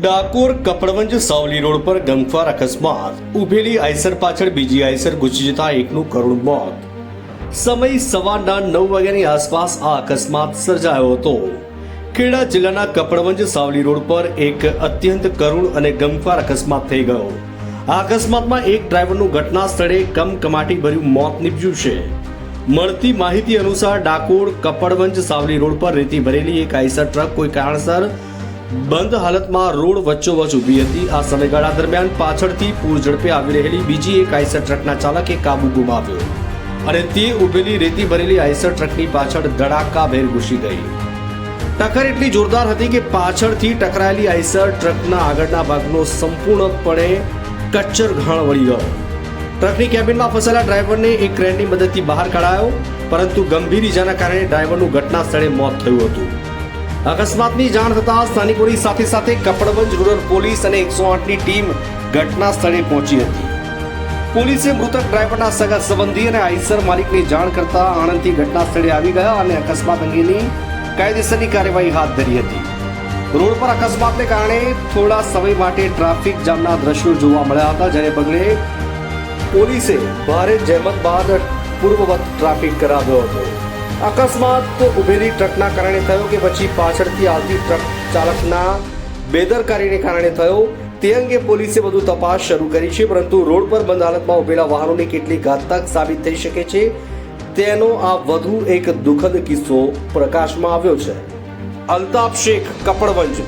Dakor Kapadvanj Savli road પર ગમખ્વાર અકસ્માત, ઊભેલી આઈસર પાછળ બીજી આઈસર ઘૂસી જતા એકનું કરુણ મોત. સમય સવારના 9 વાગ્યાની આસપાસ આ અકસ્માત સર્જાયો હતો. ખેડા જિલ્લાના કપડવંજ સાવલી રોડ પર એક અત્યંત કરુણ અને ગમખ્વાર અકસ્માત થઈ ગયો. આ અકસ્માતમાં એક ડ્રાઈવરનું ઘટના સ્થળે કમકમાટી ભર્યું મોત નીપજ્યું છે. મળતી માહિતી અનુસાર ડાકોર કપડવંજ સાવલી રોડ પર રેતી ભરેલી એક આઈસર ટ્રક કોઈ કારણસર બંધ હાલતમાં રોડ વચ્ચોવચ ઊભી હતી. આ સમયગાળા દરમિયાન પાછળથી પૂર ઝડપે આવી રહેલી બીજી એક આઈસર ટ્રકના ચાલકે કાબુ ગુમાવ્યો અને તે ઊભેલી રેતી ભરેલી આઈસર ટ્રકની પાછળ ધડાકાભેર ઘૂસી ગઈ. ટક્કર એટલી જોરદાર હતી કે પાછળથી ટકરાયેલી આઈસર ટ્રકના આગળના ભાગનો સંપૂર્ણપણે કચ્ચર ઘાણ વળી ગયો. ટ્રકની કેબિનમાં ફસાયેલા ડ્રાઈવરને એક ક્રેનની મદદથી બહાર કાઢાયો, પરંતુ ગંભીર ઈજાના કારણે ડ્રાઈવરનું ઘટના સ્થળે મોત થયું હતું. અકસ્માતની જાણ થતાં સ્થાનિકોની સાથે સાથે કપડવંજ રૂરલ પોલીસ અને 108ની ટીમ ઘટના સ્થળે પહોંચી હતી. પોલીસે મૃતક ડ્રાઈવરના સગા સંબંધી અને આઈસર માલિકની જાણ કરતા આણંદથી ઘટના સ્થળે આવી ગયા અને અકસ્માત અંગેની કાયદેસરની કાર્યવાહી હાથ ધરી હતી. રોડ પર અકસ્માતને કારણે થોડા સમય માટે ટ્રાફિક જામના દ્રશ્યો જોવા મળ્યા હતા, જેને પગલે પોલીસે ભારે જહેમત બાદ પૂર્વવત ટ્રાફિક કરાવ્યો હતો. અકસ્માત ઉભેલી ટ્રકના કારણે થયો કે પછી પાછળથી આવતી ટ્રક ચાલકના બેદરકારીને કારણે થયો તે અંગે પોલીસે વધુ તપાસ શરૂ કરી છે, પરંતુ રોડ પર બંધ હાલતમાં ઉભેલા વાહનોની કેટલી ઘાતક સાબિત થઈ શકે છે તેનો આ વધુ એક દુઃખદ કિસ્સો પ્રકાશમાં આવ્યો છે. અલ્તાફ શેખ, કપડવંજ.